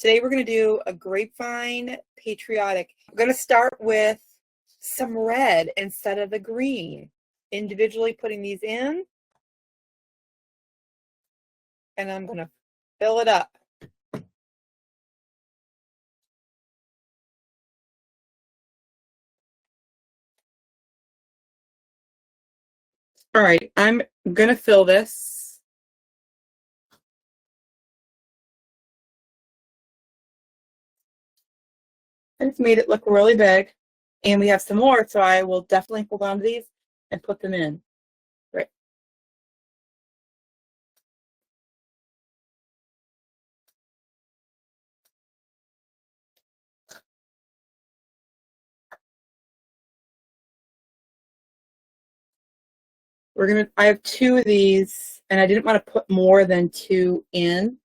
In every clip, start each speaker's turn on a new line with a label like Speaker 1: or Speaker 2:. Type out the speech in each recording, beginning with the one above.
Speaker 1: Today we're going to do a grapevine patriotic. I'm going to start with some red instead of the green. Individually putting these in. And I'm going to fill it up. All right, I'm going to fill this. I just made it look really big. And we have some more, so I will definitely hold on to these and put them in. Right. I have two of these, and I didn't want to put more than two in.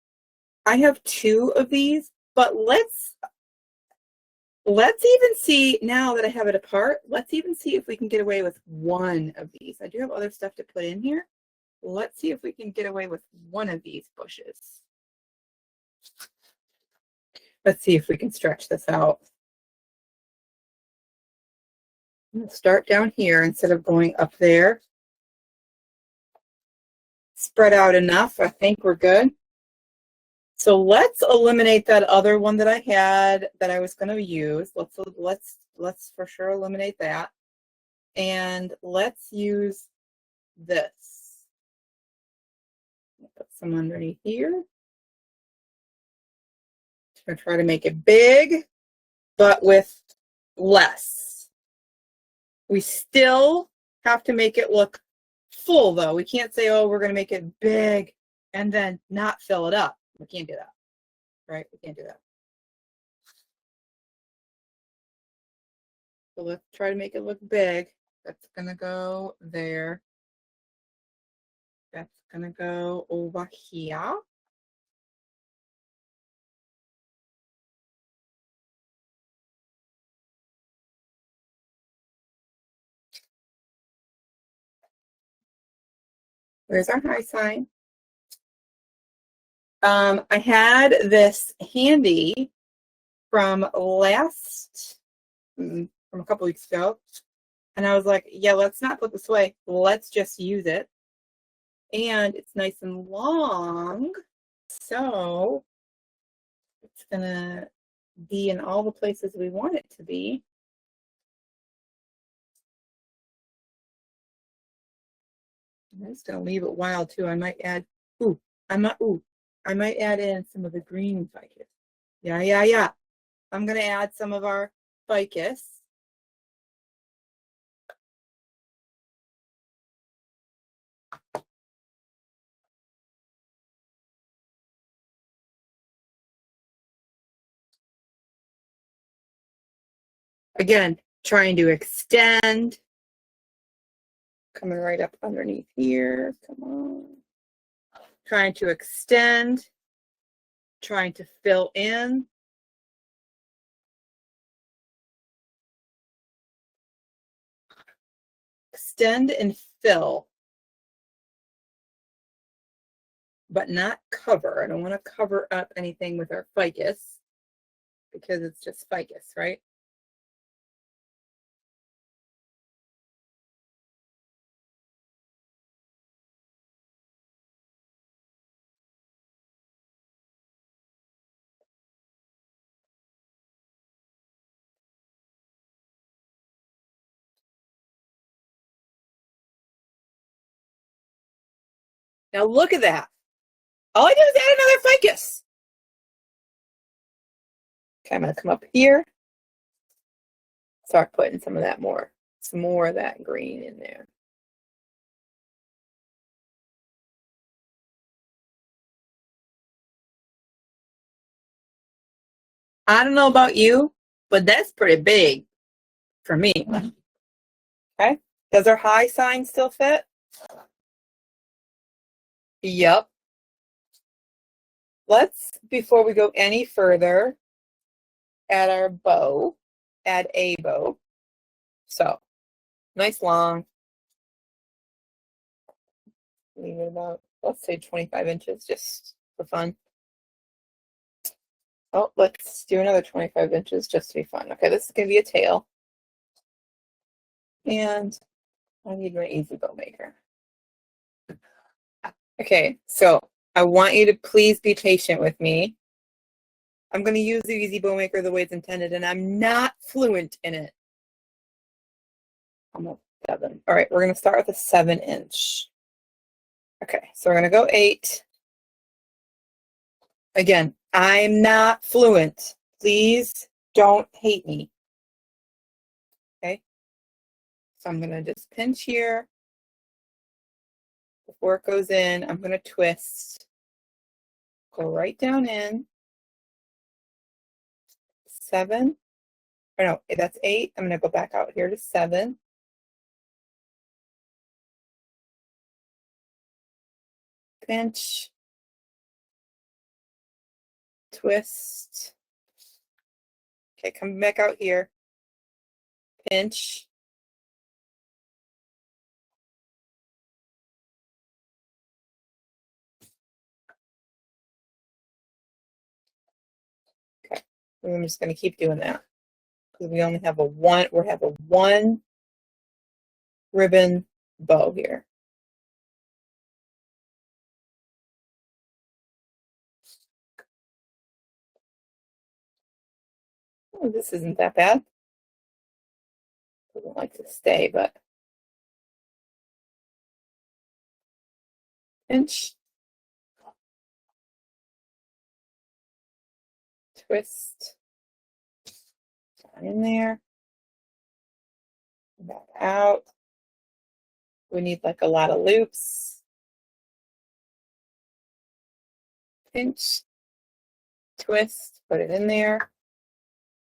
Speaker 1: I have two of these, but let's even see, now that I have it apart, let's even see if we can get away with one of these. I do have other stuff to put in here. Let's see if we can get away with one of these bushes. Let's see if we can stretch this out. I'm going to start down here instead of going up there. Spread out enough. I think we're good. So let's eliminate that other one that I had that I was going to use. Let's for sure eliminate that. And let's use this. Put some underneath here. Just going to try to make it big, but with less. We still have to make it look full, though. We can't say, oh, we're going to make it big and then not fill it up. We can't do that, right? We can't do that. So let's try to make it look big. That's going to go there. That's going to go over here. Where's our high sign? I had this handy from a couple weeks ago. And I was like, yeah, let's not put this away. Let's just use it. And it's nice and long. So it's going to be in all the places we want it to be. I'm just going to leave it wild too. I might add, I might add in some of the green ficus. Yeah. I'm going to add some of our ficus. Again, trying to extend. Coming right up underneath here. Come on. Trying to extend. Trying to fill in. Extend and fill. But not cover. I don't want to cover up anything with our ficus because it's just ficus, right? Now look at that. All I did is add another ficus. Okay, I'm going to come up here. Start putting some more of that green in there. I don't know about you, but that's pretty big for me. Okay, does our high sign still fit? Yep. Let's, before we go any further, add our bow, add a bow. So, nice long. Leave it about, let's say 25 inches, just for fun. Oh, let's do another 25 inches just to be fun. Okay, this is going to be a tail. And I need my easy bow maker. Okay, so I want you to please be patient with me. I'm going to use the easy bow maker the way it's intended, and I'm not fluent in it. I'm a 7. All right, we're going to start with a 7-inch. Okay, so we're going to go 8. Again, I'm not fluent. Please don't hate me. Okay, so I'm going to just pinch here. Before it goes in, I'm going to twist. Go right down in. 7. Or no, that's 8. I'm going to go back out here to 7. Pinch. Twist. Okay, come back out here. Pinch. Okay, I'm just going to keep doing that because we only have a one ribbon bow here. Oh, this isn't that bad. Doesn't like to stay, but pinch, twist, down in there, back out. We need like a lot of loops. Pinch, twist, put it in there.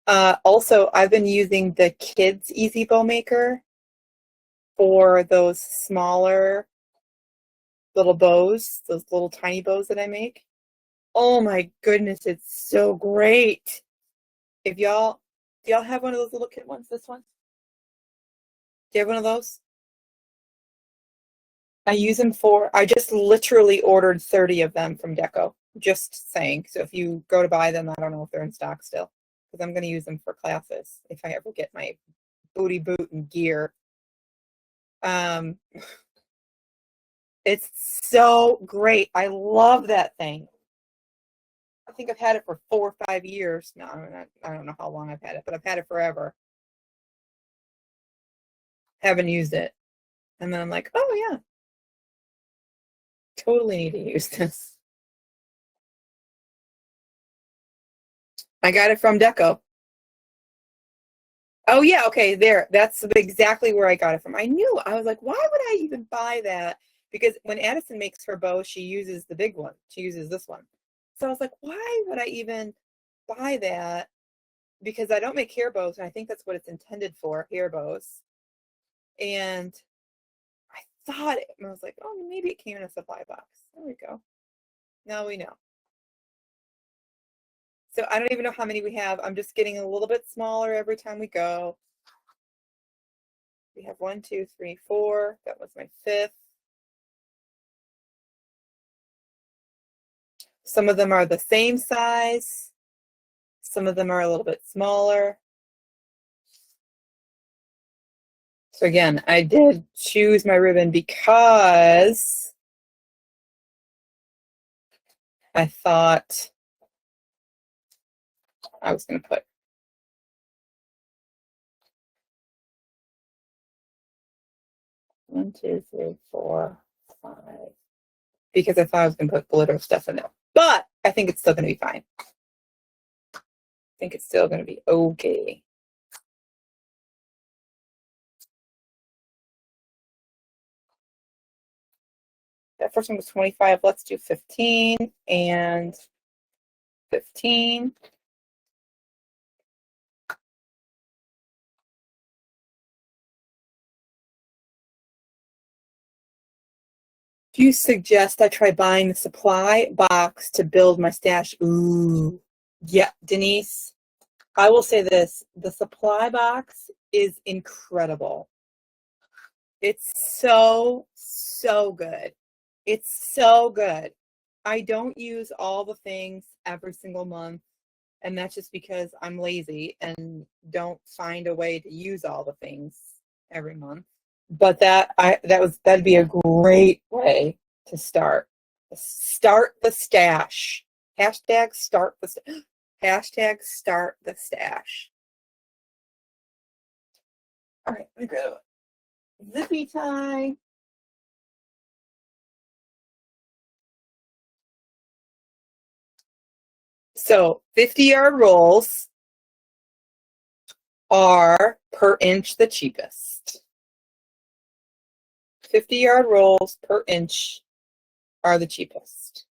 Speaker 1: Also, I've been using the Kids Easy Bow Maker for those smaller little bows, those little tiny bows that I make. Oh my goodness, it's so great. If y'all, do y'all have one of those little kid ones, this one? Do you have one of those? I use them I just literally ordered 30 of them from Deco, just saying. So if you go to buy them, I don't know if they're in stock still, because I'm going to use them for classes if I ever get my booty boot and gear. It's so great. I love that thing. I think I've had it for 4 or 5 years. No, I don't know how long I've had it, but I've had it forever. Haven't used it. And then I'm like, oh yeah, totally need to use this. I got it from Deco. Oh yeah, okay, there. That's exactly where I got it from. I knew. I was like, why would I even buy that? Because when Addison makes her bow, she uses the big one. She uses this one. So I was like, why would I even buy that? Because I don't make hair bows, and I think that's what it's intended for, hair bows. And I thought it, and I was like, oh, maybe it came in a supply box. There we go. Now we know. So I don't even know how many we have. I'm just getting a little bit smaller every time we go. We have 1, 2, 3, 4. That was my 5th. Some of them are the same size. Some of them are a little bit smaller. So again, I did choose my ribbon because I thought I was going to put 1, 2, 3, 4, 5, because I thought I was going to put glitter stuff in there. But I think it's still going to be fine. I think it's still going to be okay. That first one was 25. Let's do 15 and 15. Do you suggest I try buying the supply box to build my stash? Ooh, yeah, Denise. I will say this, the supply box is incredible. It's so, so good. It's so good. I don't use all the things every single month. And that's just because I'm lazy and don't find a way to use all the things every month. But that'd be a great way to start. Start the stash. Hashtag start the hashtag start the stash. All right, let me go. Zippy tie. So 50-yard rolls are per inch the cheapest. 50-yard rolls per inch are the cheapest.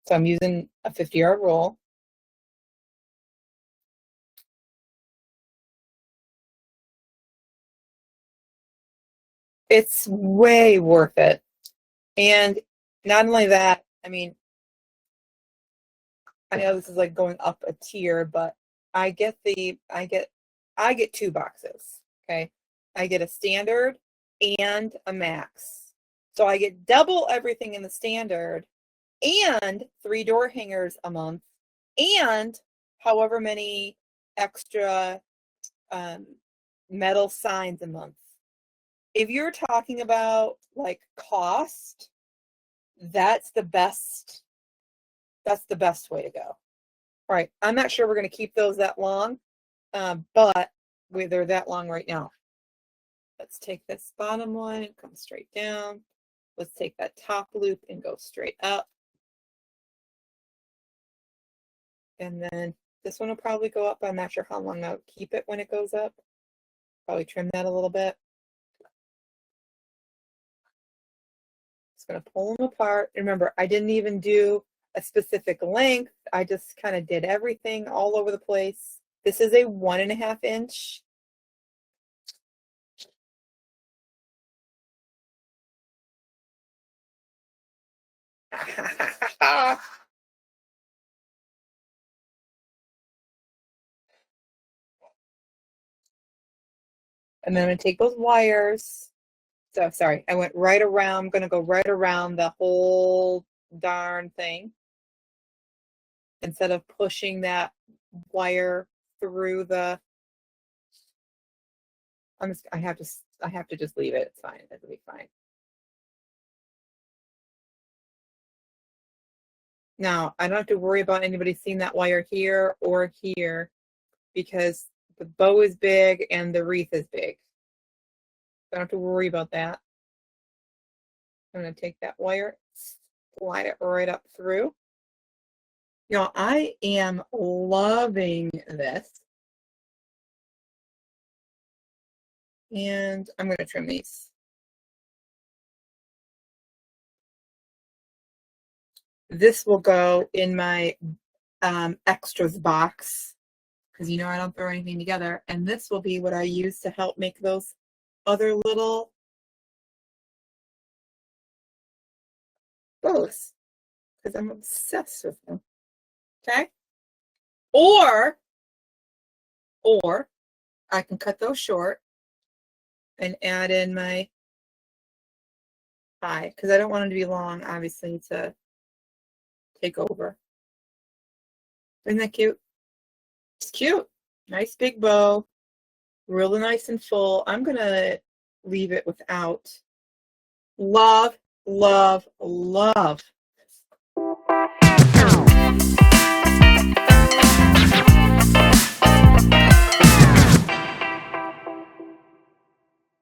Speaker 1: So I'm using a 50-yard roll. It's way worth it. And not only that, I mean, I know this is like going up a tier, but I get 2 boxes. Okay. I get a standard and a max. So I get double everything in the standard and 3 door hangers a month and however many extra metal signs a month. If you're talking about like cost, that's the best way to go. All right, I'm not sure we're going to keep those that long, but they're that long right now. Let's take this bottom one and come straight down. Let's take that top loop and go straight up. And then this one will probably go up. I'm not sure how long I'll keep it when it goes up. Probably trim that a little bit. Just going to pull them apart. Remember, I didn't even do a specific length. I just kind of did everything all over the place. This is a 1.5 inch. And then I'm going to take those wires. So sorry, I went right around. I'm going to go right around the whole darn thing instead of pushing that wire through the. I have to just leave it. It's fine. It'll be fine. Now I don't have to worry about anybody seeing that wire here or here because the bow is big and the wreath is big. I don't have to worry about that. I'm going to take that wire, slide it right up through. You know, I am loving this. And I'm going to trim these. This will go in my extras box because you know I don't throw anything together. And this will be what I use to help make those other little bows because I'm obsessed with them. Okay? Or I can cut those short and add in my tie because I don't want them to be long, obviously, to take over. Isn't that cute? It's cute. Nice big bow. Really nice and full. I'm going to leave it without. Love, love, love.